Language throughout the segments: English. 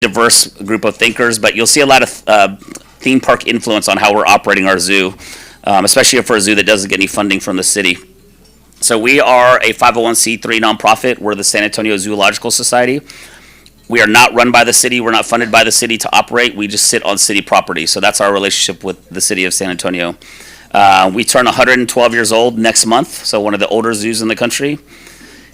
diverse group of thinkers, but you'll see a lot of theme park influence on how we're operating our zoo, especially for a zoo that doesn't get any funding from the city. So we are a 501c3 nonprofit. We're the San Antonio Zoological Society. We are not run by the city. We're not funded by the city to operate. We just sit on city property. So that's our relationship with the city of San Antonio. We turn 112 years old next month, so one of the older zoos in the country.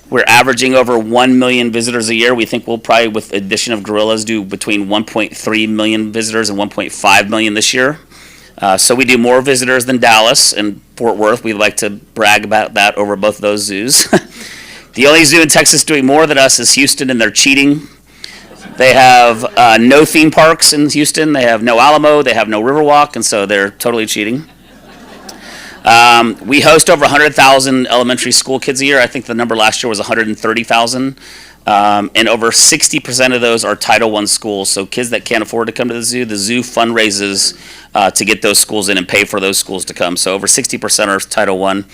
We're averaging over 1 million visitors a year. We think we'll probably, with the addition of gorillas, do between 1.3 million visitors and 1.5 million this year. So we do more visitors than Dallas and Fort Worth. We like to brag about that over both of those zoos. The only zoo in Texas doing more than us is Houston, and they're cheating. They have no theme parks in Houston. They have no Alamo. They have no Riverwalk, and so they're totally cheating. We host over 100,000 elementary school kids a year. I think the number last year was 130,000. And over 60% of those are Title I schools. So kids that can't afford to come to the zoo fundraises to get those schools in and pay for those schools to come. So over 60% are Title I.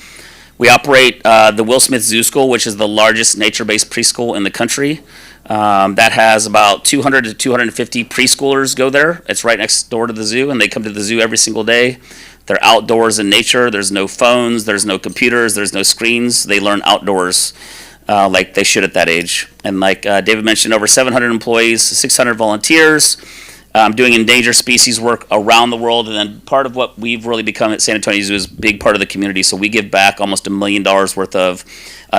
We operate the Will Smith Zoo School, which is the largest nature-based preschool in the country. That has about 200 to 250 preschoolers go there. It's right next door to the zoo, and they come to the zoo every single day. They're outdoors in nature. There's no phones, there's no computers, there's no screens. They learn outdoors like they should at that age. And like David mentioned, over 700 employees, 600 volunteers, doing endangered species work around the world. And then part of what we've really become at San Antonio Zoo is a big part of the community. So we give back almost $1 million worth of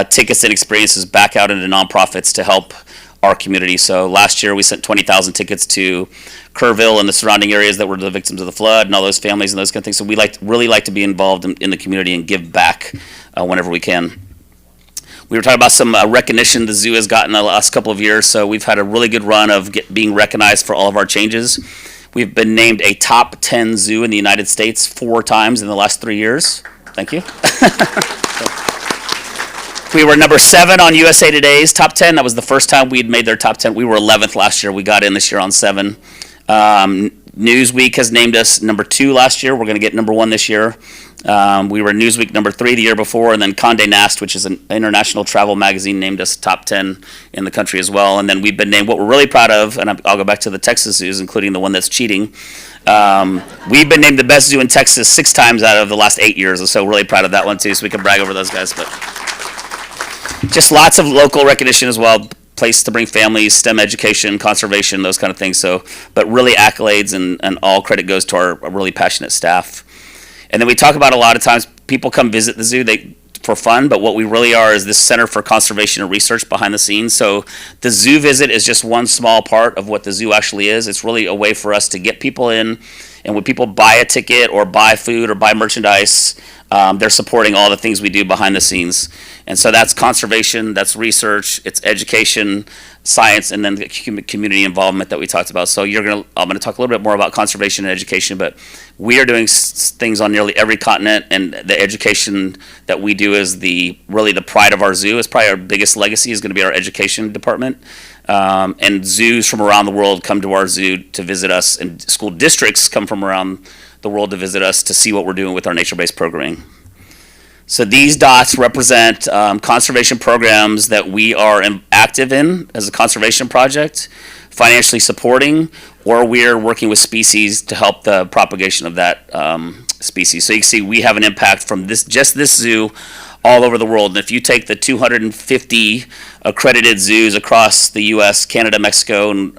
tickets and experiences back out into nonprofits to help our community. So last year we sent 20,000 tickets to Kerrville and the surrounding areas that were the victims of the flood and all those families and those kind of things. So we really like to be involved in the community and give back whenever we can. We were talking about some recognition the zoo has gotten the last couple of years. So we've had a really good run of being recognized for all of our changes. We've been named a top 10 zoo in the United States 4 times in the last 3 years. Thank you. We were number 7 on USA Today's top 10. That was the first time we'd made their top 10. We were 11th last year. We got in this year on 7. Newsweek has named us number 2 last year. We're going to get number 1 this year. We were Newsweek number 3 the year before, and then Condé Nast, which is an international travel magazine, named us top 10 in the country as well. And then we've been named, what we're really proud of, and I'll go back to the Texas zoos, including the one that's cheating. We've been named the best zoo in Texas 6 times out of the last 8 years, and so really proud of that one too, so we can brag over those guys. But just lots of local recognition as well, place to bring families, STEM education, conservation, those kind of things. So, but really accolades and all credit goes to our really passionate staff. And then we talk about a lot of times people come visit the zoo for fun, but what we really are is this Center for Conservation and Research behind the scenes. So the zoo visit is just one small part of what the zoo actually is. It's really a way for us to get people in, and when people buy a ticket or buy food or buy merchandise, they're supporting all the things we do behind the scenes. And so that's conservation, that's research, it's education, science, and then the community involvement that we talked about. So I'm going to talk a little bit more about conservation and education, but we are doing things on nearly every continent, and the education that we do is really the pride of our zoo. It's probably our biggest legacy is going to be our education department. And zoos from around the world come to our zoo to visit us, and school districts come from around the world to visit us to see what we're doing with our nature-based programming. So these dots represent conservation programs that we are active in as a conservation project, financially supporting, or we're working with species to help the propagation of that species. So you can see we have an impact from just this zoo all over the world. And if you take the 250 accredited zoos across the U.S., Canada, Mexico, and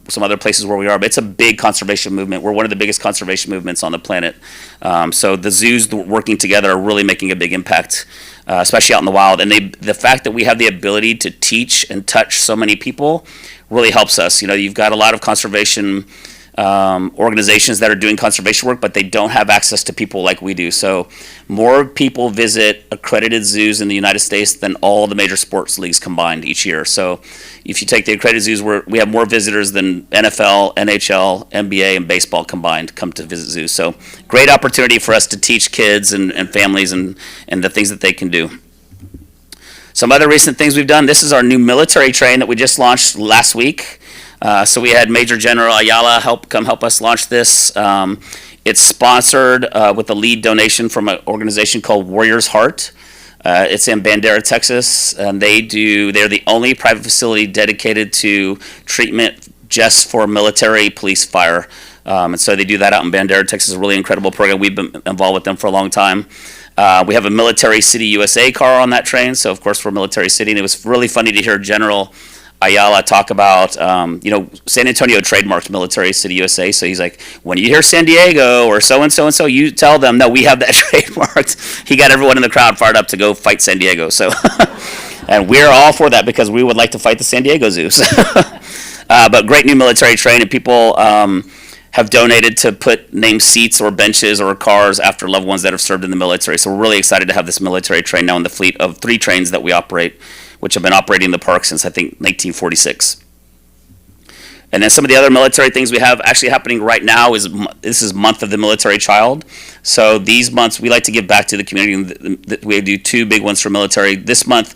some other places where we are, but it's a big conservation movement. We're one of the biggest conservation movements on the planet. So the zoos working together are really making a big impact, especially out in the wild. And the fact that we have the ability to teach and touch so many people really helps us. You know, you've got a lot of conservation organizations that are doing conservation work, but they don't have access to people like we do. So more people visit accredited zoos in the United States than all the major sports leagues combined each year. So if you take the accredited zoos, we have more visitors than NFL, NHL, NBA, and baseball combined come to visit zoos. So great opportunity for us to teach kids and families and the things that they can do. Some other recent things we've done. This is our new military train that we just launched last week. So we had Major General Ayala come help us launch this. It's sponsored with a lead donation from an organization called Warrior's Heart. It's in Bandera, Texas, and they're the only private facility dedicated to treatment just for military, police, fire. And so they do that out in Bandera, Texas. A really incredible program. We've been involved with them for a long time. We have a Military City USA car on that train, so of course we're Military City. And it was really funny to hear General Ayala talk about, San Antonio trademarked Military City USA. So he's like, when you hear San Diego or so and so and so, you tell them, no, we have that trademarked. He got everyone in the crowd fired up to go fight San Diego. So, and we're all for that because we would like to fight the San Diego Zoo. So, but great new military train, and people have donated to name seats or benches or cars after loved ones that have served in the military. So we're really excited to have this military train now in the fleet of 3 trains that we operate, which have been operating the park since I think 1946. And then some of the other military things we have actually happening right now is this is Month of the Military Child. So these months we like to give back to the community. We do 2 big ones for military. This month,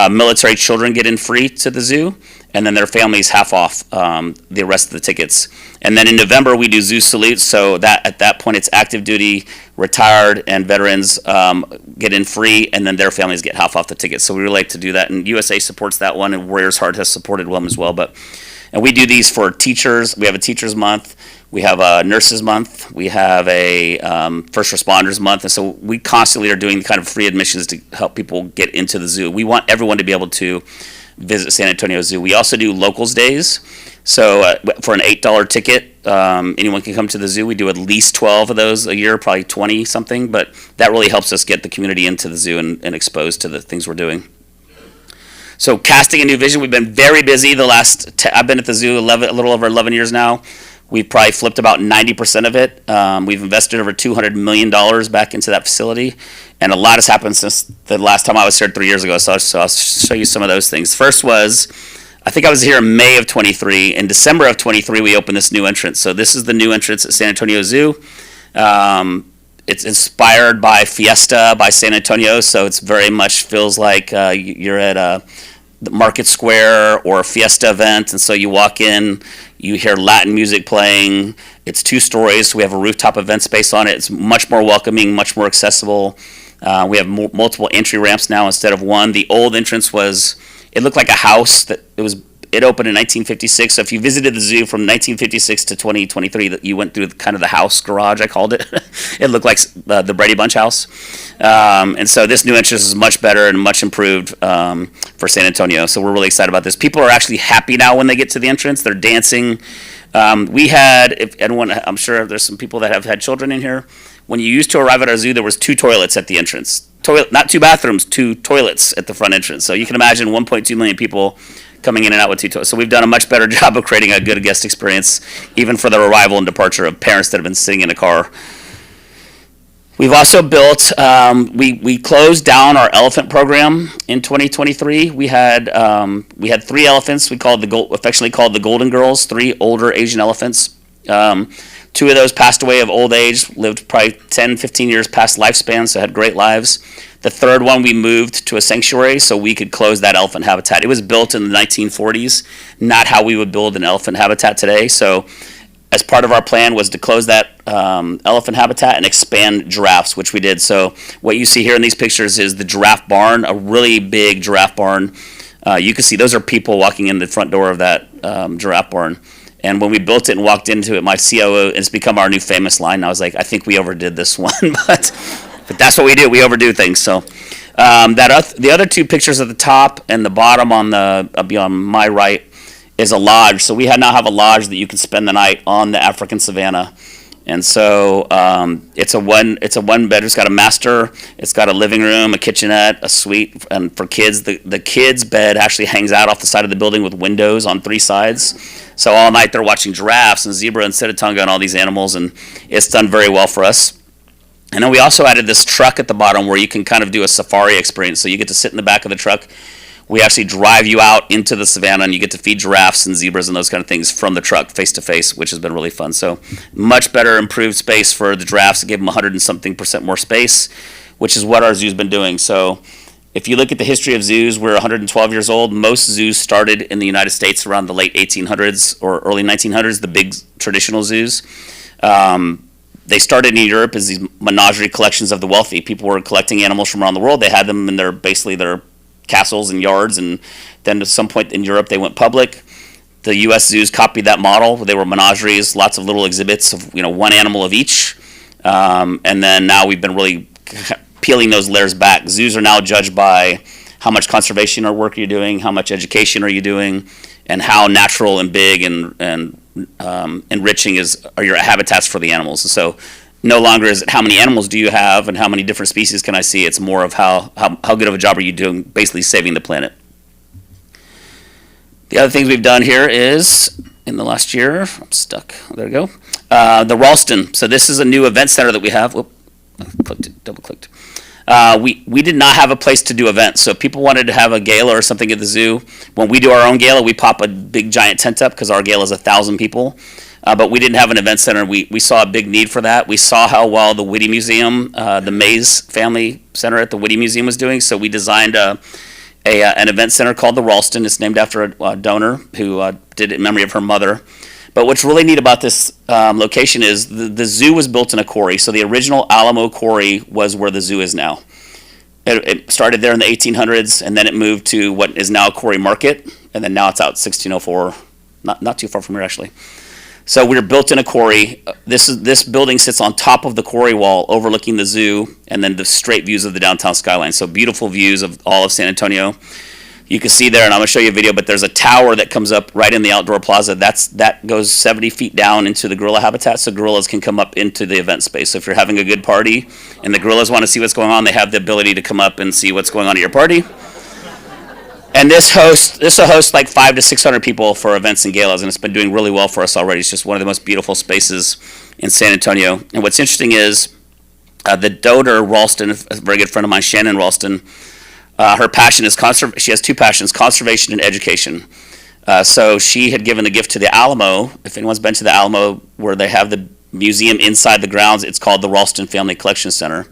military children get in free to the zoo, and then their families half off the rest of the tickets. And then in November we do Zoo Salutes. So that at that point it's active duty, retired, and veterans get in free, and then their families get half off the tickets. So we really like to do that, and USA supports that one, and Warriors Heart has supported them as well. And we do these for teachers. We have a Teachers Month. We have a Nurses Month. We have a First Responders Month. And so we constantly are doing kind of free admissions to help people get into the zoo. We want everyone to be able to visit San Antonio Zoo. We also do Locals Days. So for an $8 ticket, anyone can come to the zoo. We do at least 12 of those a year, probably 20 something. But that really helps us get the community into the zoo and exposed to the things we're doing. So casting a new vision, we've been very busy I've been at the zoo a little over 11 years now. We've probably flipped about 90% of it. We've invested over $200 million back into that facility, and a lot has happened since the last time I was here 3 years ago, so I'll show you some of those things. First was, I think I was here in May of 23. In December of 23, we opened this new entrance. So this is the new entrance at San Antonio Zoo. It's inspired by Fiesta by San Antonio, so it's very much feels like you're at the Market Square or a Fiesta event, and so you walk in, you hear Latin music playing. It's 2 stories, so we have a rooftop event space on it. It's much more welcoming, much more accessible. We have multiple entry ramps now instead of one. The old entrance it looked like a house it opened in 1956. So if you visited the zoo from 1956 to 2023, you went through kind of the house garage, I called it. It looked like the Brady Bunch house. And so this new entrance is much better and much improved for San Antonio. So we're really excited about this. People are actually happy now when they get to the entrance. They're dancing. I'm sure there's some people that have had children in here. When you used to arrive at our zoo, there was 2 toilets at the entrance. Not 2 bathrooms, 2 toilets at the front entrance. So you can imagine 1.2 million people coming in and out with 2 toilets. So we've done a much better job of creating a good guest experience, even for the arrival and departure of parents that have been sitting in a car. We've also built, we closed down our elephant program in 2023. We had 3 elephants. We affectionately called the Golden Girls, 3 older Asian elephants. 2 of those passed away of old age, lived probably 10, 15 years past lifespan, so had great lives. The 3rd one we moved to a sanctuary so we could close that elephant habitat. It was built in the 1940s, not how we would build an elephant habitat today. So as part of our plan was to close that elephant habitat and expand giraffes, which we did. So what you see here in these pictures is the giraffe barn, a really big giraffe barn. You can see those are people walking in the front door of that giraffe barn. And when we built it and walked into it, my COO, it's become our new famous line. I was like, I think we overdid this one, but that's what we do. We overdo things. So the other 2 pictures at the top and the bottom on my right is a lodge. So we now have a lodge that you can spend the night on the African savanna. And so it's a one bedroom. It's got a master. It's got a living room, a kitchenette, a suite, and for kids, the kids' bed actually hangs out off the side of the building with windows on 3 sides. So all night they're watching giraffes and zebra and sitatunga and all these animals, and it's done very well for us. And then we also added this truck at the bottom where you can kind of do a safari experience. So you get to sit in the back of the truck. We actually drive you out into the savannah, and you get to feed giraffes and zebras and those kind of things from the truck face to face, which has been really fun. So much better improved space for the giraffes. Give them 100 and something % more space, which is what our zoo's been doing. So if you look at the history of zoos, we're 112 years old. Most zoos started in the United States around the late 1800s or early 1900s, the big traditional zoos. They started in Europe as these menagerie collections of the wealthy. People were collecting animals from around the world. They had them in basically their castles and yards, and then at some point in Europe they went public. The U.S. zoos copied that model. They were menageries, lots of little exhibits of one animal of each, and then now we've been really peeling those layers back. Zoos are now judged by how much conservation or work you're doing, how much education are you doing, and how natural and big and enriching are your habitats for the animals. And so no longer is it how many animals do you have and how many different species can I see. It's more of how good of a job are you doing basically saving the planet. The other things we've done here is, in the last year, I'm stuck, there we go, the Ralston. So this is a new event center that we have. Whoop, I double clicked. We did not have a place to do events, so if people wanted to have a gala or something at the zoo, when we do our own gala, we pop a big giant tent up because our gala is 1,000 people. But we didn't have an event center. We saw a big need for that. We saw how well the Whitty Museum, the Mays Family Center at the Whitty Museum was doing, so we designed an event center called the Ralston. It's named after a donor who did it in memory of her mother. But what's really neat about this location is the zoo was built in a quarry. So the original Alamo quarry was where the zoo is now. It started there in the 1800s, and then it moved to what is now Quarry Market, and then now it's out 1604, not too far from here actually. So we were built in a quarry. This building sits on top of the quarry wall, overlooking the zoo, and then the straight views of the downtown skyline. So beautiful views of all of San Antonio. You can see there, and I'm going to show you a video, but there's a tower that comes up right in the outdoor plaza. That goes 70 feet down into the gorilla habitat, so gorillas can come up into the event space. So if you're having a good party and the gorillas want to see what's going on, they have the ability to come up and see what's going on at your party. And this will host like 500 to 600 people for events and galas, and it's been doing really well for us already. It's just one of the most beautiful spaces in San Antonio. And what's interesting is the donor, Ralston, a very good friend of mine, Shannon Ralston, her passion is she has two passions, conservation and education. So she had given a gift to the Alamo. If anyone's been to the Alamo, where they have the museum inside the grounds, it's called the Ralston Family Collection Center.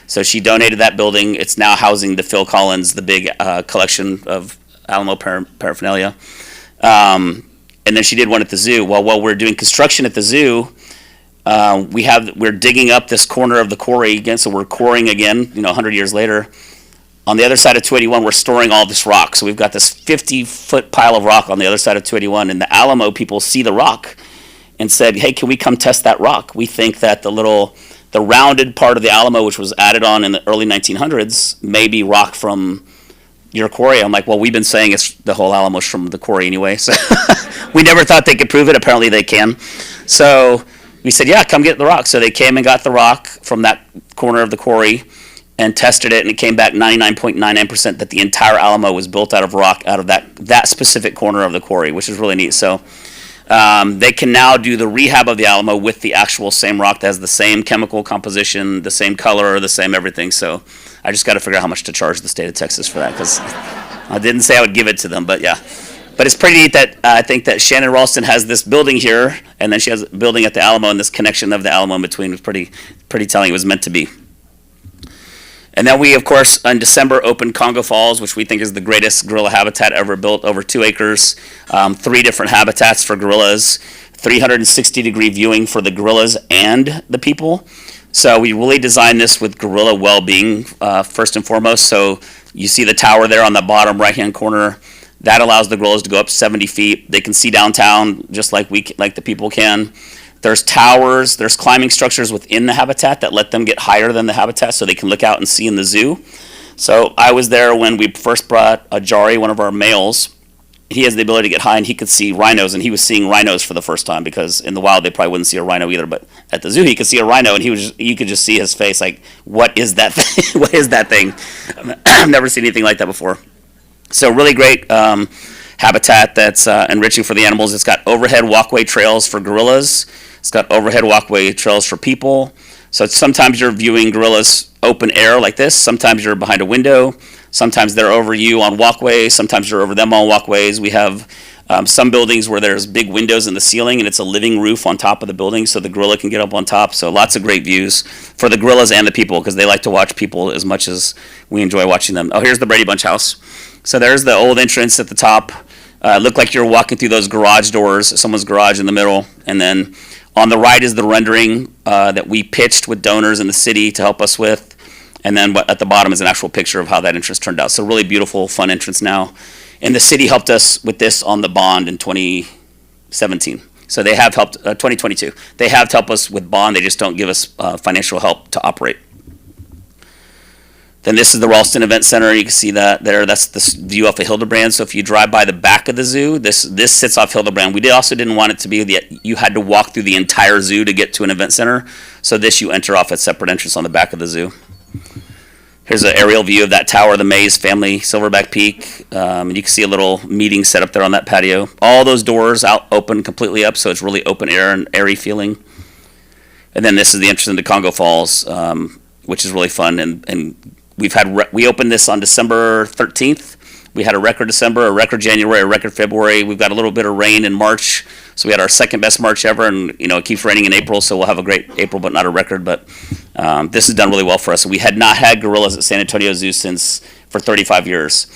So she donated that building. It's now housing the Phil Collins, the big collection of Alamo paraphernalia. And then she did one at the zoo. Well, while we're doing construction at the zoo, we're digging up this corner of the quarry again. So we're quarrying again, 100 years later. On the other side of 281, we're storing all this rock. So we've got this 50-foot pile of rock on the other side of 281, and the Alamo people see the rock and said, hey, can we come test that rock? We think that the rounded part of the Alamo, which was added on in the early 1900s, may be rock from your quarry. I'm like, well, we've been saying it's the whole Alamo's from the quarry anyway. So we never thought they could prove it. Apparently they can. So we said, yeah, come get the rock. So they came and got the rock from that corner of the quarry and tested it, and it came back 99.99% that the entire Alamo was built out of rock, out of that specific corner of the quarry, which is really neat. So they can now do the rehab of the Alamo with the actual same rock that has the same chemical composition, the same color, the same everything. So I just got to figure out how much to charge the state of Texas for that, because I didn't say I would give it to them, but yeah. But it's pretty neat that I think that Shannon Ralston has this building here, and then she has a building at the Alamo, and this connection of the Alamo in between was pretty telling. It was meant to be. And then we, of course, in December opened Congo Falls, which we think is the greatest gorilla habitat ever built, over 2 acres, 3 different habitats for gorillas, 360-degree viewing for the gorillas and the people. So we really designed this with gorilla well-being first and foremost. So you see the tower there on the bottom right-hand corner. That allows the gorillas to go up 70 feet. They can see downtown just like the people can. There's towers, there's climbing structures within the habitat that let them get higher than the habitat so they can look out and see in the zoo. So I was there when we first brought Jari, one of our males. He has the ability to get high, and he could see rhinos, and he was seeing rhinos for the first time, because in the wild they probably wouldn't see a rhino either, but at the zoo he could see a rhino, and you could just see his face like, what is that thing? What is that thing? I've never seen anything like that before. So really great habitat that's enriching for the animals. It's got overhead walkway trails for gorillas. It's got overhead walkway trails for people. So sometimes you're viewing gorillas open air like this. Sometimes you're behind a window. Sometimes they're over you on walkways. Sometimes you're over them on walkways. We have some buildings where there's big windows in the ceiling, and it's a living roof on top of the building, so the gorilla can get up on top. So lots of great views for the gorillas and the people, because they like to watch people as much as we enjoy watching them. Oh, here's the Brady Bunch house. So there's the old entrance at the top. Looked like you're walking through those garage doors, someone's garage in the middle, and then on the right is the rendering that we pitched with donors in the city to help us with. And then at the bottom is an actual picture of how that entrance turned out. So really beautiful, fun entrance now. And the city helped us with this on the bond in 20, 17. So they have helped, 2022. They have helped us with bond. They just don't give us financial help to operate. Then this is the Ralston Event Center. You can see that there. That's the view off of Hildebrand. So if you drive by the back of the zoo, this sits off Hildebrand. We also didn't want it to be that you had to walk through the entire zoo to get to an event center. So this you enter off a separate entrance on the back of the zoo. Here's an aerial view of that tower, the Mays Family Silverback Peak. And you can see a little meeting set up there on that patio. All those doors out open completely up, so it's really open air and airy feeling. And then this is the entrance into Congo Falls, which is really fun. And we opened this on December 13th. We had a record December, a record January, a record February. We've got a little bit of rain in March, so we had our second best March ever, and it keeps raining in April, so we'll have a great April, but not a record. But this has done really well for us. We had not had gorillas at San Antonio Zoo for 35 years.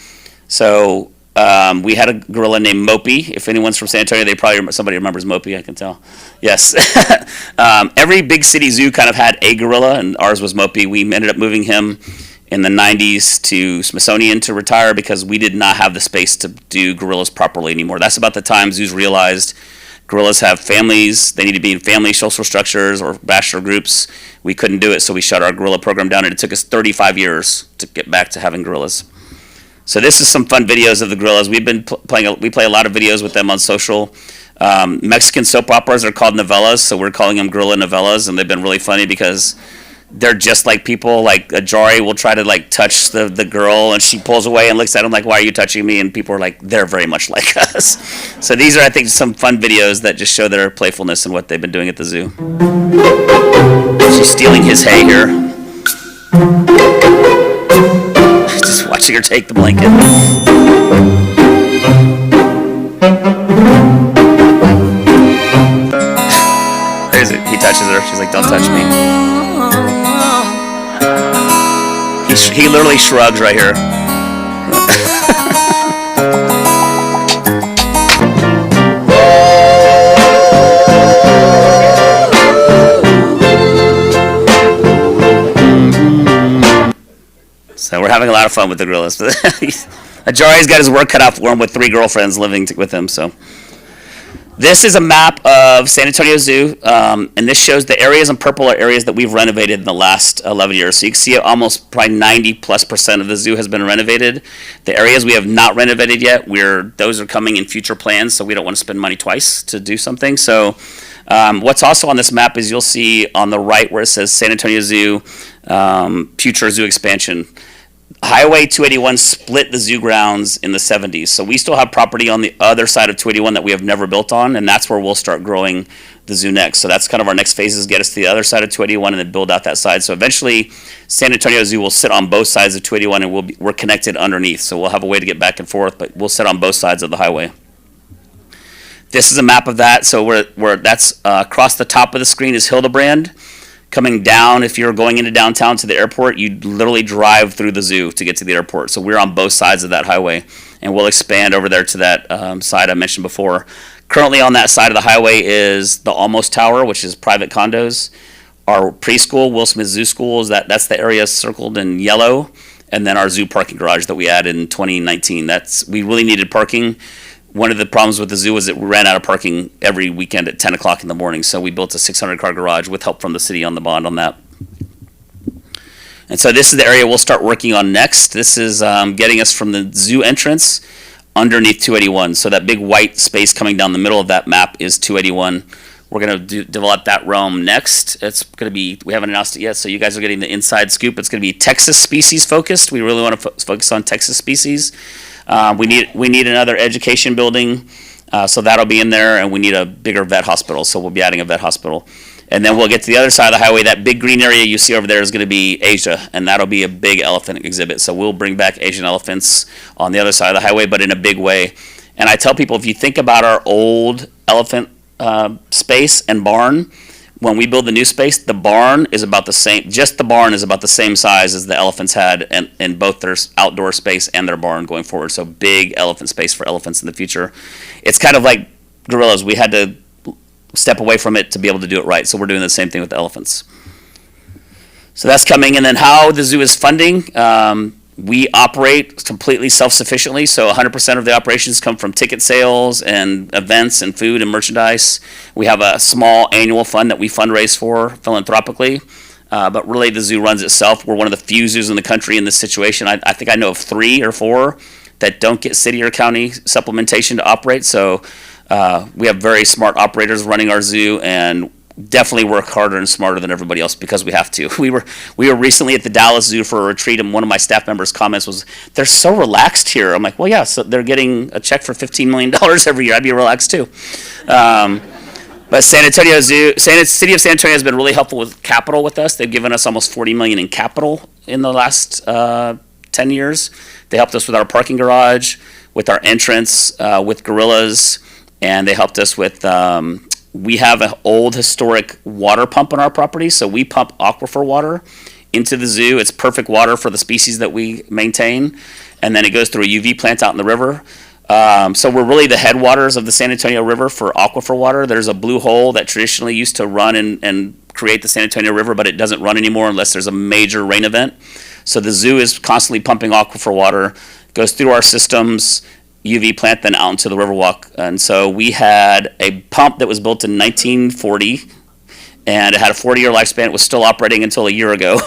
So we had a gorilla named Mopey. If anyone's from San Antonio, somebody remembers Mopey, I can tell. Yes. Every big city zoo kind of had a gorilla, and ours was Mopey. We ended up moving him in the 90s to Smithsonian to retire because we did not have the space to do gorillas properly anymore. That's about the time zoos realized gorillas have families. They need to be in family social structures or bachelor groups. We couldn't do it, so we shut our gorilla program down, and it took us 35 years to get back to having gorillas. So this is some fun videos of the gorillas. We've been we play a lot of videos with them on social. Mexican soap operas are called novellas, so we're calling them gorilla novellas, and they've been really funny because they're just like people. Like Ajari will try to touch the girl, and she pulls away and looks at him like, "Why are you touching me?" And people are like, "They're very much like us." So these are, I think, some fun videos that just show their playfulness and what they've been doing at the zoo. She's stealing his hay here. Just watching her take the blanket. He touches her. She's like, "Don't touch me." He literally shrugs right here. So we're having a lot of fun with the gorillas. Ajari's got his work cut out for him with 3 girlfriends living with him. So this is a map of San Antonio Zoo, and this shows the areas in purple are areas that we've renovated in the last 11 years. So you can see almost probably 90+% of the zoo has been renovated. The areas we have not renovated yet, those are coming in future plans, so we don't want to spend money twice to do something. So what's also on this map is you'll see on the right where it says San Antonio Zoo, future zoo expansion. Highway 281 split the zoo grounds in the 70s, so we still have property on the other side of 281 that we have never built on, and that's where we'll start growing the zoo next. So that's kind of our next phase, is get us to the other side of 281 and then build out that side. So eventually San Antonio Zoo will sit on both sides of 281, and we're connected underneath, so we'll have a way to get back and forth, but we'll sit on both sides of the highway. This is a map of that. So that's across the top of the screen is Hildebrand. Coming down, if you're going into downtown to the airport, you literally drive through the zoo to get to the airport. So we're on both sides of that highway, and we'll expand over there to that side I mentioned before. Currently on that side of the highway is the Almost Tower, which is private condos. Our preschool, Will Smith Zoo School, that's the area circled in yellow, and then our zoo parking garage that we added in 2019. We really needed parking. One of the problems with the zoo is that we ran out of parking every weekend at 10 o'clock in the morning, so we built a 600-car garage with help from the city on the bond on that. And so this is the area we'll start working on next. This is getting us from the zoo entrance underneath 281. So that big white space coming down the middle of that map is 281. We're going to develop that realm next. It's going to be, we haven't announced it yet, so you guys are getting the inside scoop. It's going to be Texas species focused. We really want to focus on Texas species. We need another education building, so that'll be in there, and we need a bigger vet hospital, so we'll be adding a vet hospital. And then we'll get to the other side of the highway. That big green area you see over there is going to be Asia, and that'll be a big elephant exhibit. So we'll bring back Asian elephants on the other side of the highway, but in a big way. And I tell people, if you think about our old elephant space and barn, when we build the new space, the barn is about the same. Just the barn is about the same size as the elephants had in both their outdoor space and their barn going forward. So big elephant space for elephants in the future. It's kind of like gorillas. We had to step away from it to be able to do it right. So we're doing the same thing with the elephants. So that's coming. And then how the zoo is funding. We operate completely self-sufficiently, so 100% of the operations come from ticket sales and events and food and merchandise. We have a small annual fund that we fundraise for philanthropically, but really the zoo runs itself. We're one of the few zoos in the country in this situation. I think I know of 3 or 4 that don't get city or county supplementation to operate, so we have very smart operators running our zoo, and definitely work harder and smarter than everybody else because we have to. We were recently at the Dallas Zoo for a retreat, and one of my staff members' comments was, "They're so relaxed here." I'm like, "Well, yeah, so they're getting a check for $15 million every year. I'd be relaxed too." But San Antonio Zoo, City of San Antonio has been really helpful with capital with us. They've given us almost $40 million in capital in the last 10 years. They helped us with our parking garage, with our entrance, with gorillas, and they helped us with. We have an old historic water pump on our property, so we pump aquifer water into the zoo. It's perfect water for the species that we maintain, and then it goes through a UV plant out in the river. So we're really the headwaters of the San Antonio River for aquifer water. There's a blue hole that traditionally used to run and create the San Antonio River, but it doesn't run anymore unless there's a major rain event. So the zoo is constantly pumping aquifer water, goes through our systems, UV plant, then out into the Riverwalk. And so we had a pump that was built in 1940, and it had a 40-year lifespan. It was still operating until a year ago.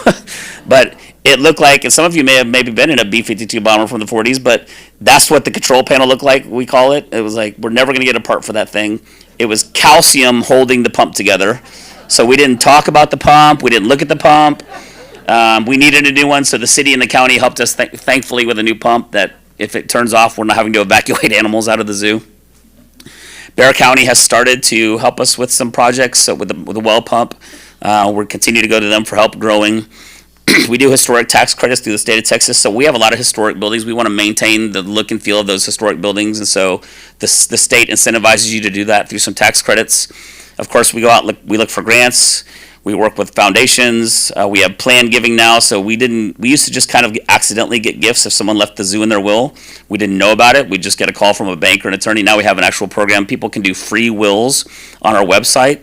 But it looked like, and some of you may have maybe been in a B-52 bomber from the 40s, but that's what the control panel looked like, we call it. It was like, we're never going to get a part for that thing. It was calcium holding the pump together. So we didn't talk about the pump. We didn't look at the pump. We needed a new one, so the city and the county helped us, thankfully, with a new pump that if it turns off, we're not having to evacuate animals out of the zoo. Bear County has started to help us with some projects with the well pump. We're continuing to go to them for help growing. We do historic tax credits through the state of Texas, so we have a lot of historic buildings. We want to maintain the look and feel of those historic buildings, and so the state incentivizes you to do that through some tax credits. Of course, we go out, we look for grants. We work with foundations. We have planned giving now, so we used to just kind of accidentally get gifts if someone left the zoo in their will. We didn't know about it. We'd just get a call from a bank or an attorney. Now we have an actual program. People can do free wills on our website.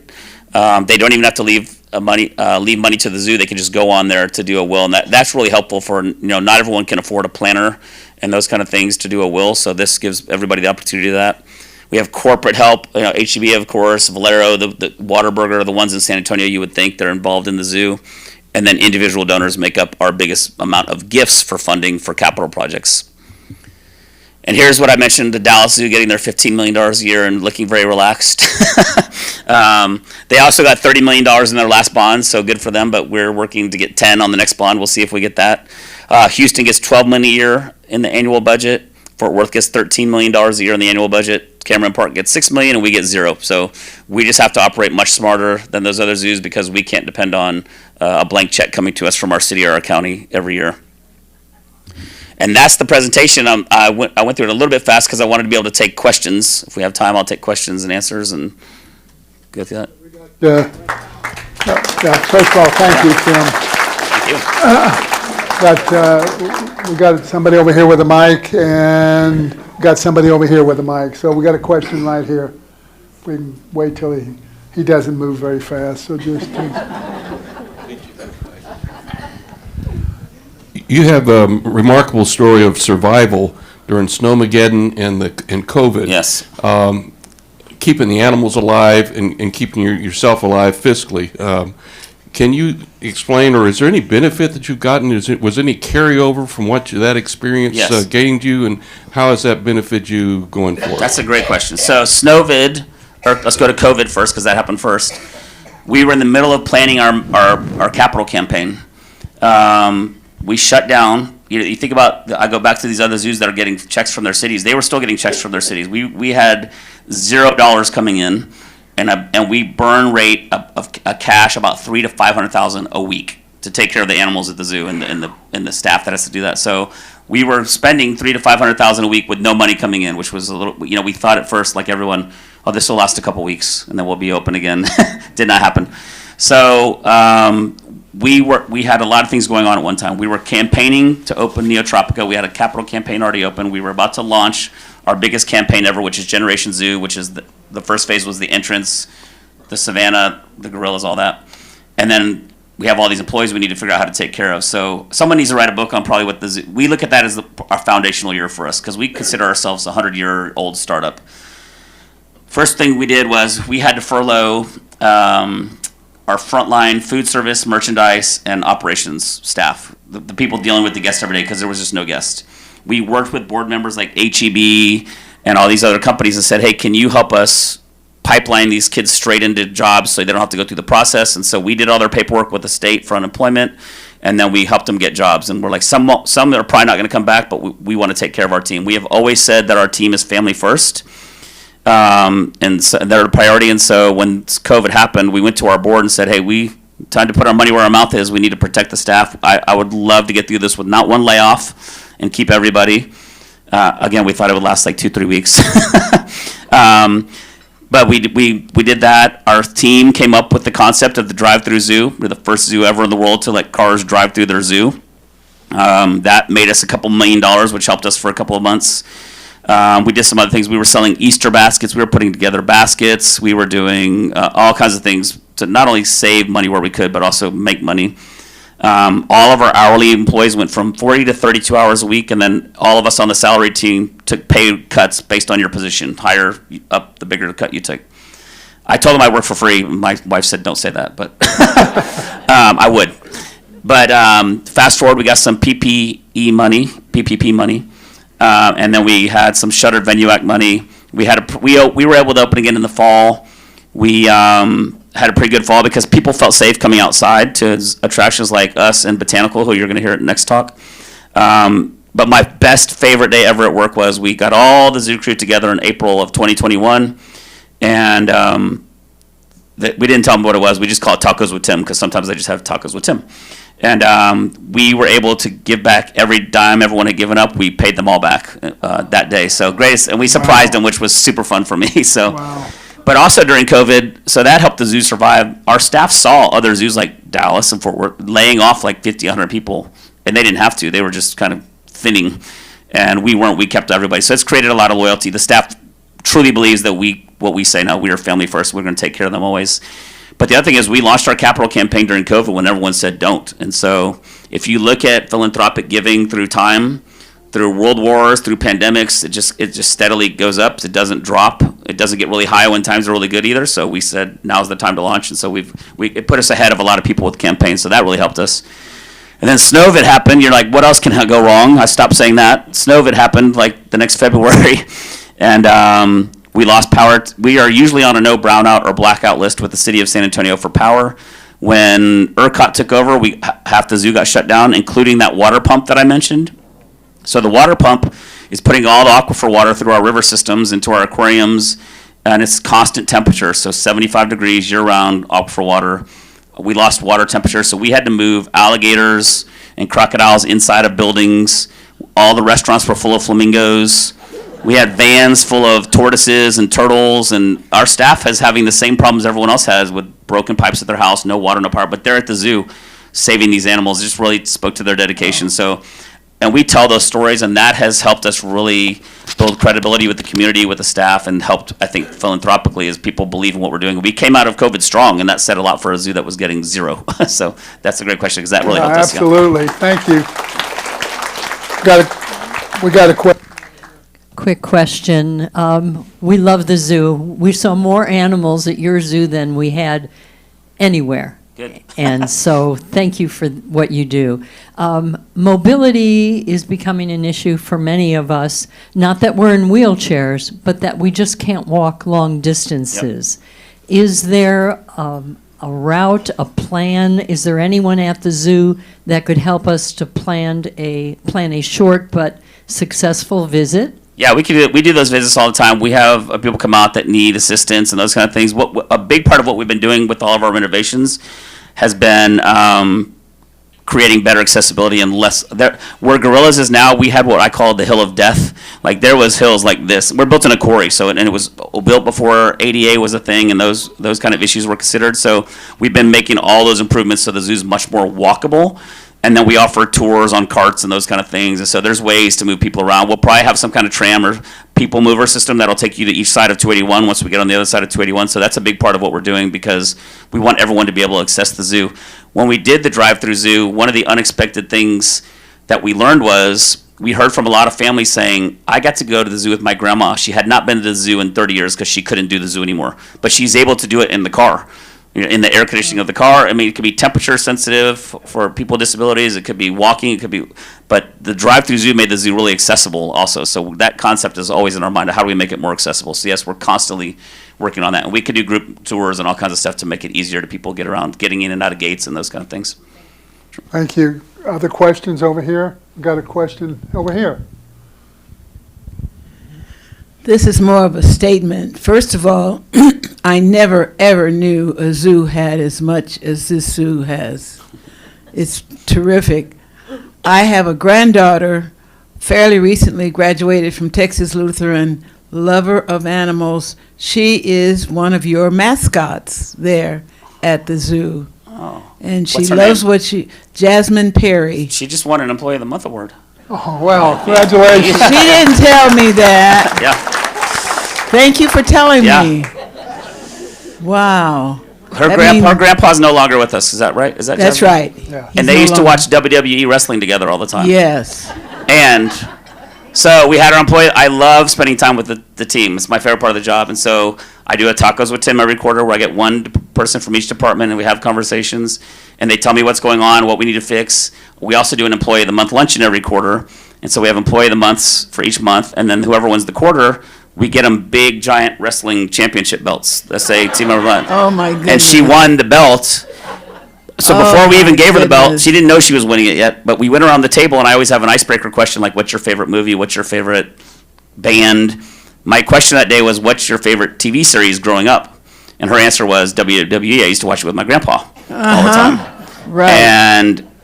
They don't even have to leave money to the zoo. They can just go on there to do a will, and that's really helpful for, not everyone can afford a planner and those kind of things to do a will, so this gives everybody the opportunity to do that. We have corporate help, HEB, of course, Valero, the Whataburger, the ones in San Antonio you would think they're involved in the zoo. And then individual donors make up our biggest amount of gifts for funding for capital projects. And here's what I mentioned, the Dallas Zoo getting their $15 million a year and looking very relaxed. They also got $30 million in their last bond, so good for them, but we're working to get 10 on the next bond. We'll see if we get that. Houston gets $12 million a year in the annual budget. Fort Worth gets $13 million a year in the annual budget. Cameron Park gets $6 million and we get 0. So we just have to operate much smarter than those other zoos because we can't depend on a blank check coming to us from our city or our county every year. And that's the presentation. I went through it a little bit fast because I wanted to be able to take questions. If we have time, I'll take questions and answers and go through that. First of all, thank you, Tim. Thank you. We got somebody over here with a mic, and got somebody over here with a mic. So we got a question right here. We can wait till he doesn't move very fast. So just. You have a remarkable story of survival during Snowmageddon and COVID. Yes. Keeping the animals alive and keeping yourself alive fiscally. Can you explain, or is there any benefit that you've gotten? Was any carryover from that experience Yes. gained you, and how has that benefited you going forward? That's a great question. So Snowvid, or let's go to COVID first because that happened first. We were in the middle of planning our capital campaign. We shut down. You think about, I go back to these other zoos that are getting checks from their cities. They were still getting checks from their cities. We had $0 coming in, and we burn rate of cash about $300,000 to $500,000 a week to take care of the animals at the zoo and the staff that has to do that. So we were spending $300,000 to $500,000 a week with no money coming in, which was a little. We thought at first, like everyone, oh, this will last a couple weeks and then we'll be open again. Did not happen. So we had a lot of things going on at one time. We were campaigning to open Neotropica. We had a capital campaign already open. We were about to launch our biggest campaign ever, which is Generation Zoo, which is the first phase was the entrance, the savannah, the gorillas, all that. And then we have all these employees we need to figure out how to take care of. So someone needs to write a book on probably what the zoo, we look at that as our foundational year for us because we consider ourselves a 100-year-old startup. First thing we did was we had to furlough our frontline food service, merchandise, and operations staff, the people dealing with the guests every day because there was just no guests. We worked with board members like HEB and all these other companies and said, hey, can you help us pipeline these kids straight into jobs so they don't have to go through the process? And so we did all their paperwork with the state for unemployment, and then we helped them get jobs. And we're like, some are probably not going to come back, but we want to take care of our team. We have always said that our team is family first, and so they're a priority. And so when COVID happened, we went to our board and said, hey, time to put our money where our mouth is. We need to protect the staff. I would love to get through this with not one layoff and keep everybody. Again, we thought it would last like 2-3 weeks. But we did that. Our team came up with the concept of the drive-through zoo. We're the first zoo ever in the world to let cars drive through their zoo. That made us a couple $1 million, which helped us for a couple of months. We did some other things. We were selling Easter baskets. We were putting together baskets. We were doing all kinds of things to not only save money where we could, but also make money. All of our hourly employees went from 40 to 32 hours a week, and then all of us on the salary team took pay cuts based on your position. Higher up, the bigger the cut you took. I told them I work for free. My wife said, don't say that, but I would. But fast forward, we got some PPP money, and then we had some Shuttered Venue Act money. We were able to open again in the fall. We had a pretty good fall because people felt safe coming outside to attractions like us and Botanical, who you're going to hear at next talk. But my best favorite day ever at work was we got all the zoo crew together in April of 2021, and we didn't tell them what it was. We just call it Tacos with Tim because sometimes they just have Tacos with Tim. And we were able to give back every dime everyone had given up. We paid them all back that day. So great, and we surprised them, which was super fun for me. So. Wow. But also during COVID, so that helped the zoo survive. Our staff saw other zoos like Dallas and Fort Worth laying off like 50, 100 people, and they didn't have to. They were just kind of thinning, and we weren't. We kept everybody. So it's created a lot of loyalty. The staff truly believes that what we say now, we are family first. We're going to take care of them always. But the other thing is we launched our capital campaign during COVID when everyone said don't. And so if you look at philanthropic giving through time, through world wars, through pandemics, it just steadily goes up. It doesn't drop. It doesn't get really high when times are really good either. So we said now's the time to launch, and so it put us ahead of a lot of people with campaigns. So that really helped us. And then Snowvid happened. You're like, what else can go wrong? I stopped saying that. Snowvid happened like the next February, and we lost power. We are usually on a no brownout or blackout list with the city of San Antonio for power. When ERCOT took over, half the zoo got shut down, including that water pump that I mentioned. So the water pump is putting all the aquifer water through our river systems into our aquariums, and it's constant temperature, so 75 degrees year-round aquifer water. We lost water temperature, so we had to move alligators and crocodiles inside of buildings. All the restaurants were full of flamingos. We had vans full of tortoises and turtles, and our staff is having the same problems everyone else has with broken pipes at their house, no water, no power, but they're at the zoo saving these animals. It just really spoke to their dedication. So. And we tell those stories, and that has helped us really build credibility with the community, with the staff, and helped, I think, philanthropically as people believe in what we're doing. We came out of COVID strong, and that said a lot for a zoo that was getting zero. So that's a great question, because that really helped us. Absolutely. Thank you. We got a question. Quick question. We love the zoo. We saw more animals at your zoo than we had anywhere. Good. And so thank you for what you do. Mobility is becoming an issue for many of us, not that we're in wheelchairs, but that we just can't walk long distances. Is there a route, a plan? Is there anyone at the zoo that could help us to plan a short but successful visit? Yeah, we do those visits all the time. We have people come out that need assistance and those kind of things. A big part of what we've been doing with all of our renovations has been creating better accessibility and less. Where Gorillas is now, we had what I call the hill of death. Like there was hills like this. We're built in a quarry, and it was built before ADA was a thing, and those kind of issues were considered. So we've been making all those improvements so the zoo's much more walkable. And then we offer tours on carts and those kind of things. And so there's ways to move people around. We'll probably have some kind of tram or people mover system that'll take you to each side of 281 once we get on the other side of 281. So that's a big part of what we're doing because we want everyone to be able to access the zoo. When we did the drive-through zoo, one of the unexpected things that we learned was we heard from a lot of families saying, I got to go to the zoo with my grandma. She had not been to the zoo in 30 years because she couldn't do the zoo anymore. But she's able to do it in the car. In the air conditioning of the car. I mean, it could be temperature sensitive for people with disabilities. It could be walking. It could be, but the drive-through zoo made the zoo really accessible also. So that concept is always in our mind of how do we make it more accessible. So yes, we're constantly working on that. And we could do group tours and all kinds of stuff to make it easier to people get around, getting in and out of gates and those kind of things. Thank you. Other questions over here? Got a question over here. This is more of a statement. First of all, I never, ever knew a zoo had as much as this zoo has. It's terrific. I have a granddaughter, fairly recently graduated from Texas Lutheran, lover of animals. She is one of your mascots there at the zoo. Oh. And she What's her loves name? Jasmine Perry. She just won an Employee of the Month award. Oh, well, congratulations. She didn't tell me that. Yeah. Thank you for telling Yeah. me. Wow. Her That mean- grandpa's no longer with us. Is that right? Is that That's Jasmine? right. Yeah. He's And they no used to longer- watch WWE wrestling together all the time. Yes. And so we had our employee. I love spending time with the team. It's my favorite part of the job. And so I do a tacos with Tim every quarter where I get one person from each department and we have conversations and they tell me what's going on, what we need to fix. We also do an employee of the month luncheon every quarter. And so we have employee of the months for each month. And then whoever wins the quarter, we get them big, giant wrestling championship belts. Let's say Team of the Month. Oh, my goodness. And she won the belt. So Oh, before we even my gave her the belt, goodness. she didn't know she was winning it yet. But we went around the table, and I always have an icebreaker question like, "What's your favorite movie? What's your favorite band?" My question that day was, "What's your favorite TV series growing up?" And her answer was WWE. I used to watch it with my grandpa all the time. Right.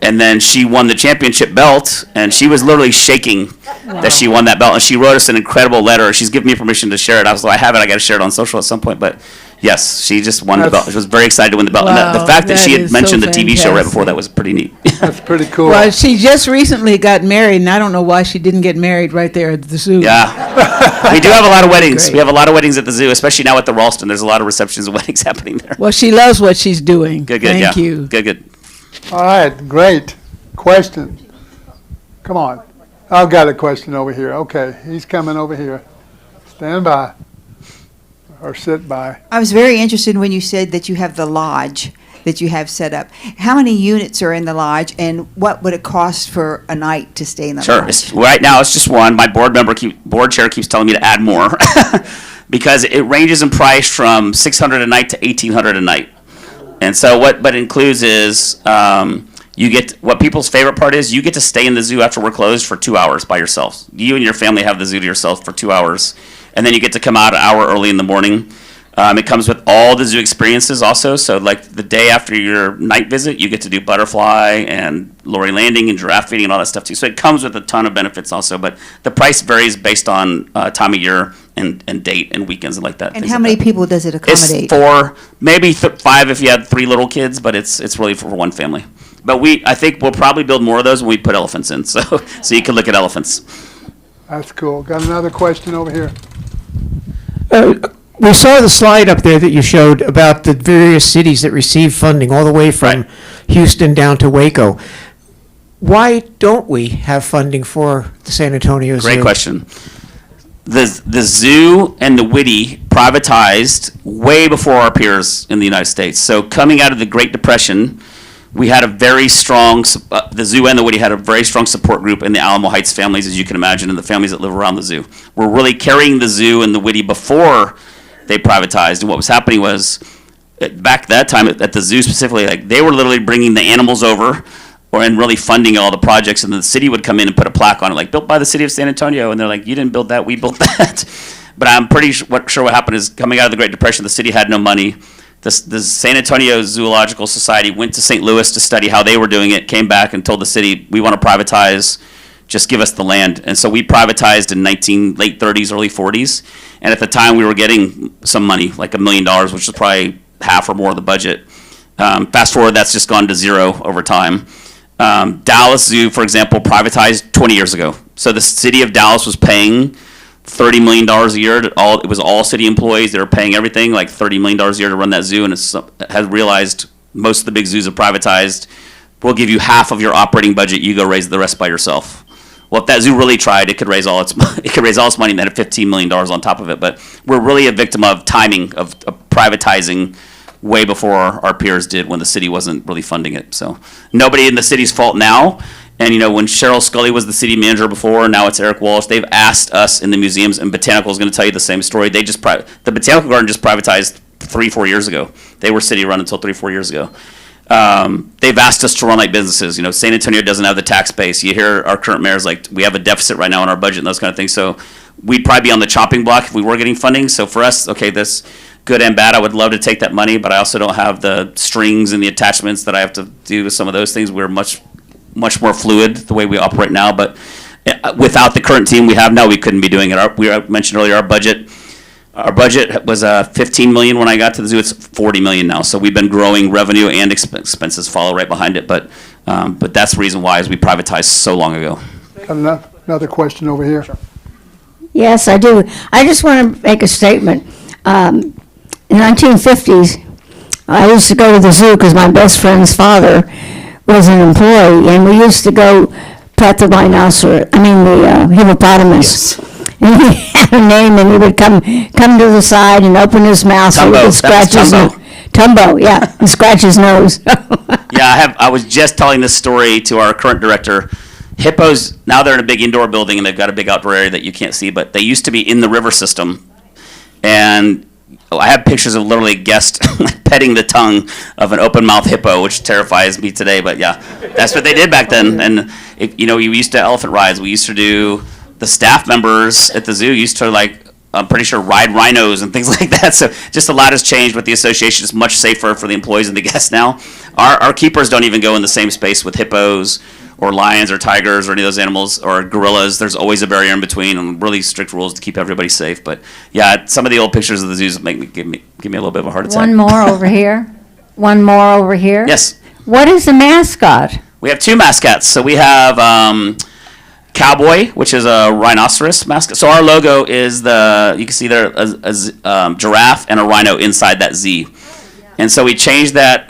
And then she won the championship belt, and she was literally shaking that she won that belt. And she wrote us an incredible letter. She's given me permission to share it. I was like, I have it. I got to share it on social at some point. But yes, she just won the belt. She was very excited to win the belt. And the Wow, fact that she that had is mentioned so the TV show right before fantastic. that was pretty neat. That's pretty cool. Well, she just recently got married, and I don't know why she didn't get married right there at the zoo. Yeah. We do have a lot of weddings. Great. We have a lot of weddings at the zoo, especially now at the Ralston. There's a lot of receptions and weddings happening there. Well, she loves what she's doing. Good, good, yeah. Thank you. Good, good. All right, great. Question. Come on. I've got a question over here. Okay, he's coming over here. Stand by. Or sit by. I was very interested when you said that you have the lodge that you have set up. How many units are in the lodge, and what would it cost for a night to stay in the Sure. lodge? Right now, it's just one. My board chair keeps telling me to add more because it ranges in price from $600 a night to $1,800 a night. And so what it includes is you get what people's favorite part is. You get to stay in the zoo after we're closed for 2 hours by yourself. You and your family have the zoo to yourself for 2 hours, and then you get to come out an hour early in the morning. It comes with all the zoo experiences also. So like the day after your night visit, you get to do butterfly and lorry landing and giraffe feeding and all that stuff too. So it comes with a ton of benefits also, but the price varies based on time of year and date and weekends and like that. And things how like many that. people does it It's accommodate? 4, maybe 5 if you had 3 little kids, but it's really for one family. But I think we'll probably build more of those when we put elephants in, so you can look at elephants. That's cool. Got another question over here. We saw the slide up there that you showed about the various cities that receive funding, all the way from Right. Houston down to Waco. Why don't we have funding for the San Antonio Zoo? Great question. The zoo and the Whitty privatized way before our peers in the United States. So coming out of the Great Depression, we had a very strong, the zoo and the Whitty had a very strong support group in the Alamo Heights families, as you can imagine, and the families that live around the zoo. We're really carrying the zoo and the Whitty before they privatized. And what was happening was, back that time at the zoo specifically, like they were literally bringing the animals over and really funding all the projects, and the city would come in and put a plaque on it, like built by the city of San Antonio, and they're like, you didn't build that, we built that. But I'm pretty sure what happened is, coming out of the Great Depression, the city had no money. The San Antonio Zoological Society went to St. Louis to study how they were doing it, came back and told the city, we want to privatize, just give us the land. And so we privatized in late 30s, early 40s, and at the time we were getting some money, like $1 million, which is probably half or more of the budget. Fast forward, that's just gone to zero over time. Dallas Zoo, for example, privatized 20 years ago. So the city of Dallas was paying $30 million a year. It was all city employees. They were paying everything, like $30 million a year to run that zoo, and it has realized most of the big zoos are privatized. We'll give you half of your operating budget. You go raise the rest by yourself. Well, if that zoo really tried, it could raise all its money and then have $15 million on top of it. But we're really a victim of timing of privatizing way before our peers did when the city wasn't really funding it. So nobody in the city's fault now. And when Cheryl Scully was the city manager before, now it's Eric Walsh. They've asked us in the museums, and Botanical is going to tell you the same story. The Botanical Garden just privatized 3-4 years ago. They were city run until 3-4 years ago. They've asked us to run like businesses. San Antonio doesn't have the tax base. You hear our current mayor's like, we have a deficit right now in our budget and those kind of things. So we'd probably be on the chopping block if we were getting funding. So for us, okay, this good and bad, I would love to take that money, but I also don't have the strings and the attachments that I have to do with some of those things. We're much more fluid the way we operate now. But without the current team we have now, we couldn't be doing it. I mentioned earlier, our budget was $15 million when I got to the zoo. It's $40 million now. So we've been growing revenue, and expenses follow right behind it. But that's the reason why is we privatized so long ago. Got another question over here. Yes, I do. I just want to make a statement. In the 1950s, I used to go to the zoo because my best friend's father was an employee, and we used to go pet the the hippopotamus. And he had a name, and he would come to the side and open his mouth so he Tumbo. could scratch That was his Tumbo. Tumbo, yeah, and scratch his nose. Yeah, I was just telling this story to our current director. Hippos, now they're in a big indoor building and they've got a big outdoor area that you can't see, but they used to be in the river system. And I have pictures of literally guests petting the tongue of an open mouth hippo, which terrifies me today. But yeah, that's what they did back then. And you used to elephant rides. We used to do, the staff members at the zoo used to I'm pretty sure ride rhinos and things like that. So just a lot has changed with the association. It's much safer for the employees and the guests now. Our keepers don't even go in the same space with hippos or lions or tigers or any of those animals or gorillas. There's always a barrier in between and really strict rules to keep everybody safe. But yeah, some of the old pictures of the zoos give me a little bit of a heart attack. One more over here. One more over here. Yes. What is the mascot? We have two mascots. So we have Cowboy, which is a rhinoceros mascot. So our logo is you can see there a giraffe and a rhino inside that Z. And so we changed that,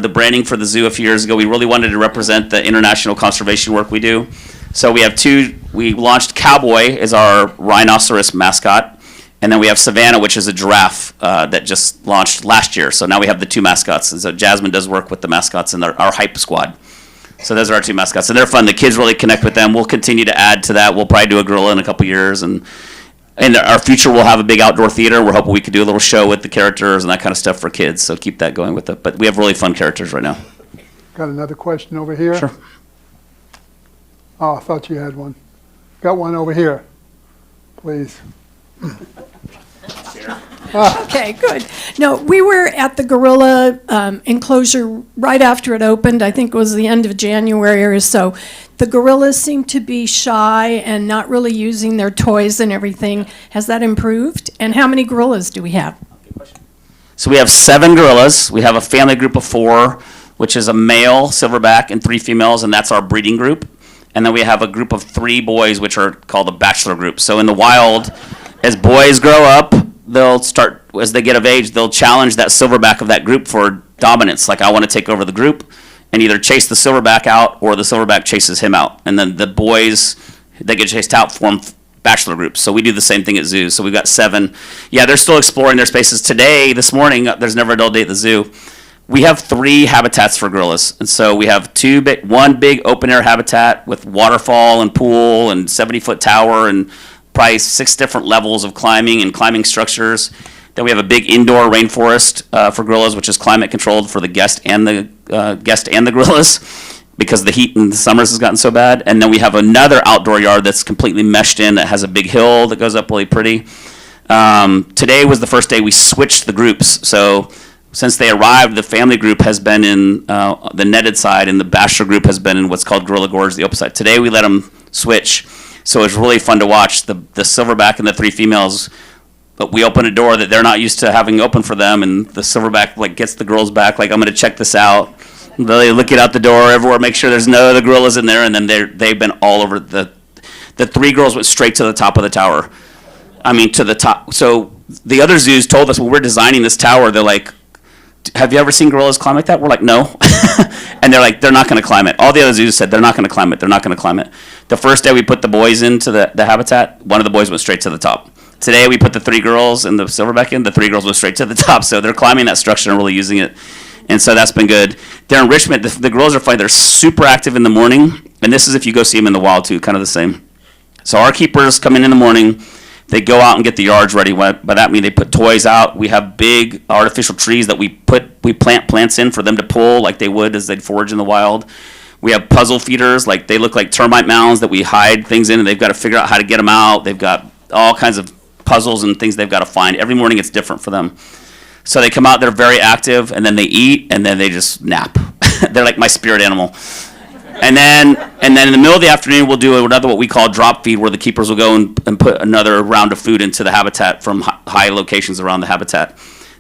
the branding for the zoo a few years ago. We really wanted to represent the international conservation work we do. So we have we launched Cowboy as our rhinoceros mascot. And then we have Savannah, which is a giraffe that just launched last year. So now we have the two mascots. And so Jasmine does work with the mascots in our hype squad. So those are our two mascots. And they're fun. The kids really connect with them. We'll continue to add to that. We'll probably do a gorilla in a couple years. And in our future, we'll have a big outdoor theater. We're hoping we could do a little show with the characters and that kind of stuff for kids. So keep that going with it. But we have really fun characters right now. Got another question over here? Sure. Oh, I thought you had one. Got one over here, please. Okay, good. No, we were at the gorilla enclosure right after it opened. I think it was the end of January or so. The gorillas seem to be shy and not really using their toys and everything. Has that improved? And how many gorillas do we have? So we have 7 gorillas. We have a family group of 4, which is a male silverback and 3 females, and that's our breeding group. And then we have a group of 3 boys, which are called the bachelor group. So in the wild, as boys grow up, they'll start, as they get of age, they'll challenge that silverback of that group for dominance. Like, I want to take over the group and either chase the silverback out or the silverback chases him out. And then the boys that get chased out form bachelor groups. So we do the same thing at zoos. So we've got 7. Yeah, they're still exploring their spaces. Today, this morning, there's never a dull day at the zoo. We have 3 habitats for gorillas. And so we have one big open air habitat with waterfall and pool and 70-foot tower and probably 6 different levels of climbing and climbing structures. Then we have a big indoor rainforest for gorillas, which is climate controlled for the guest and the gorillas, because the heat in the summers has gotten so bad. And then we have another outdoor yard that's completely meshed in that has a big hill that goes up really pretty. Today was the first day we switched the groups. So since they arrived, the family group has been in the netted side, and the bachelor group has been in what's called Gorilla Gorge, the open side. Today we let them switch. So it's really fun to watch the silverback and the 3 females. But we open a door that they're not used to having open for them, and the silverback gets the girls back, like, I'm going to check this out. They look it out the door everywhere, make sure there's no other gorillas in there, and then they've been all over the 3 girls went straight to the top of the tower. I mean, to the top. So the other zoos told us when we're designing this tower, they're like, have you ever seen gorillas climb like that? We're like, no. And they're like, they're not going to climb it. All the other zoos said, they're not going to climb it. They're not going to climb it. The first day we put the boys into the habitat, one of the boys went straight to the top. Today we put the 3 girls in the silverback in, the 3 girls went straight to the top. So they're climbing that structure and really using it. And so that's been good. Their enrichment, the girls are fine. They're super active in the morning. And this is if you go see them in the wild too, kind of the same. So our keepers come in the morning. They go out and get the yards ready. By that I mean they put toys out. We have big artificial trees that we plant plants in for them to pull like they would as they'd forage in the wild. We have puzzle feeders, like they look like termite mounds that we hide things in, and they've got to figure out how to get them out. They've got all kinds of puzzles and things they've got to find. Every morning it's different for them. So they come out, they're very active, and then they eat, and then they just nap. They're like my spirit animal. And then in the middle of the afternoon, we'll do another what we call drop feed, where the keepers will go and put another round of food into the habitat from high locations around the habitat.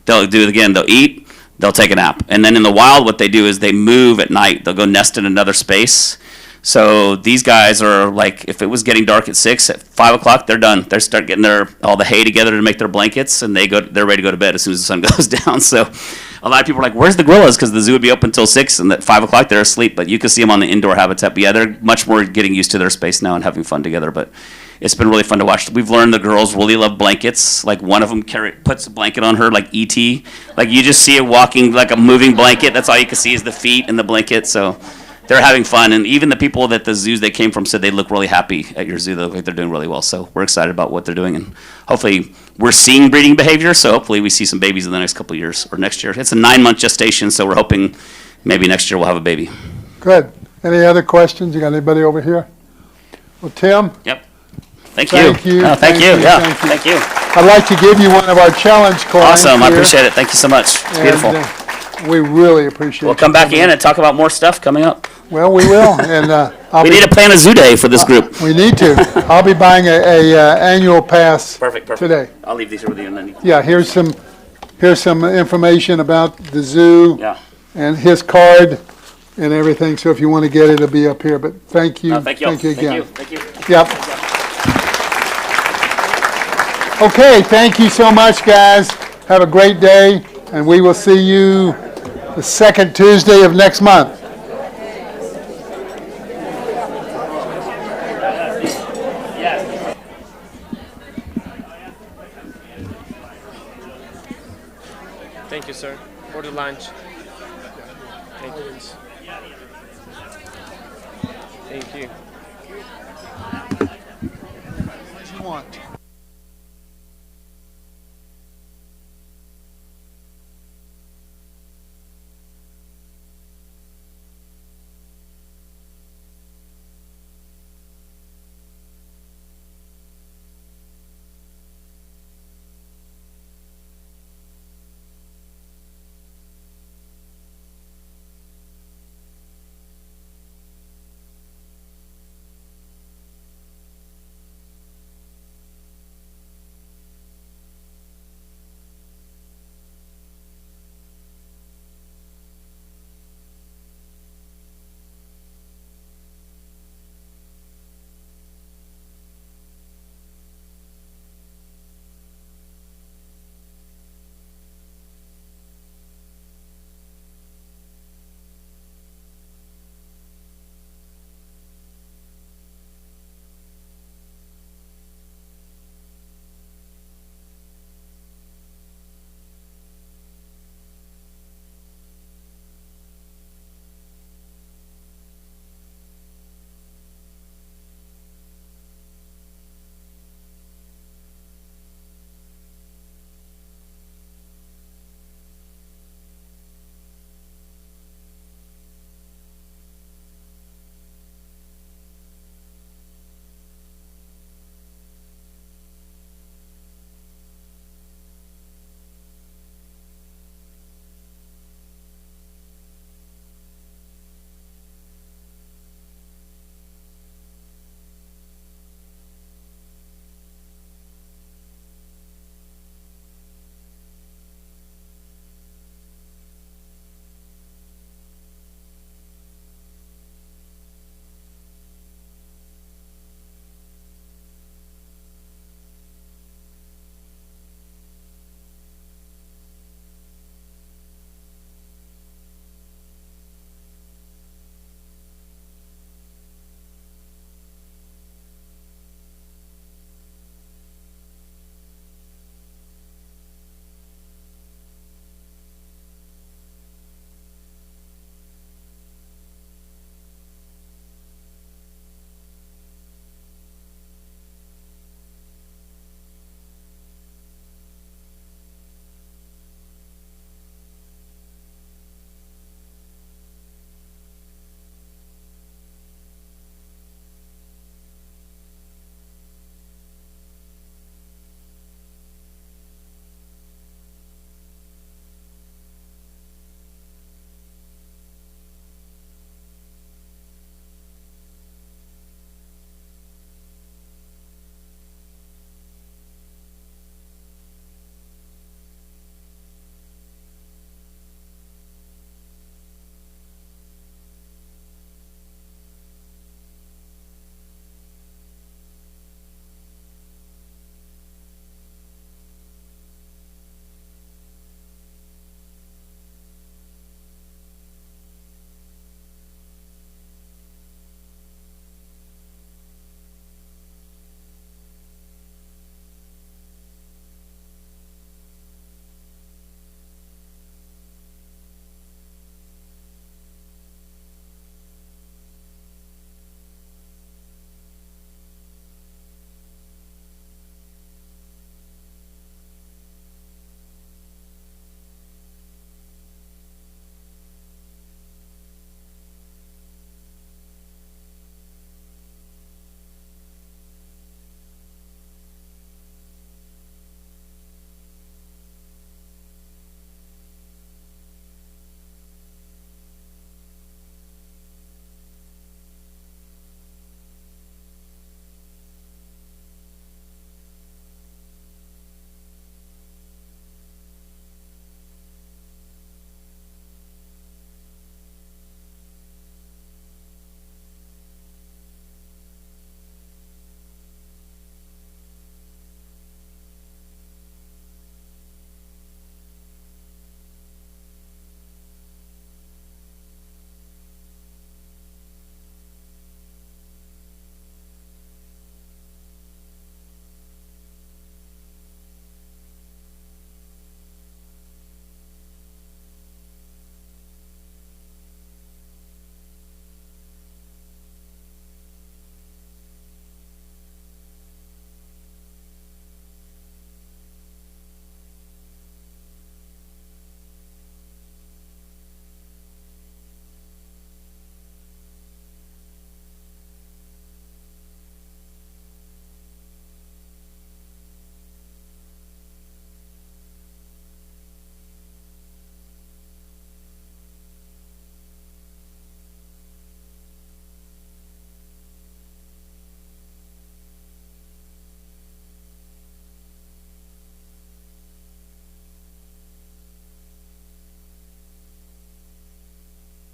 They'll do it again. They'll eat, they'll take a nap. And then in the wild, what they do is they move at night. They'll go nest in another space. So these guys are like, if it was getting dark at 6, at 5 o'clock, they're done. They start getting all the hay together to make their blankets, and they're ready to go to bed as soon as the sun goes down. So a lot of people are like, where's the gorillas? Because the zoo would be open until 6, and at 5 o'clock they're asleep. But you can see them on the indoor habitat. But yeah, they're much more getting used to their space now and having fun together. But it's been really fun to watch. We've learned the girls really love blankets. Like one of them puts a blanket on her like E.T. Like you just see it walking like a moving blanket. That's all you can see is the feet and the blanket. So they're having fun. And even the people at the zoos they came from said they look really happy at your zoo. They look like they're doing really well. So we're excited about what they're doing. And hopefully we're seeing breeding behavior. So hopefully we see some babies in the next couple of years or next year. It's a 9-month gestation. So we're hoping maybe next year we'll have a baby. Good. Any other questions? You got anybody over here? Well, Tim? Yep. Thank you. Thank you. Oh, thank Thank you. you. Yeah. Thank you. Thank you. I'd like to give you one of our challenge clients Awesome. I here, appreciate it. Thank you so much. It's beautiful. and, we really appreciate We'll you come back coming. in and talk about more stuff coming up. Well, we will, and We need to plan a zoo day for this group. we need to. I'll be buying a annual pass Perfect. today. I'll leave these here with you and then. Yeah, here's some information about the zoo Yeah. and his card and everything. So if you want to get it, it'll be up here. But thank you. No, thank you. again. Thank you. Yep. Okay, thank you so much, guys. Have a great day, and we will see you the second Tuesday of next month. Thank you, sir, for the lunch. Thank you. Thank you. What do you want?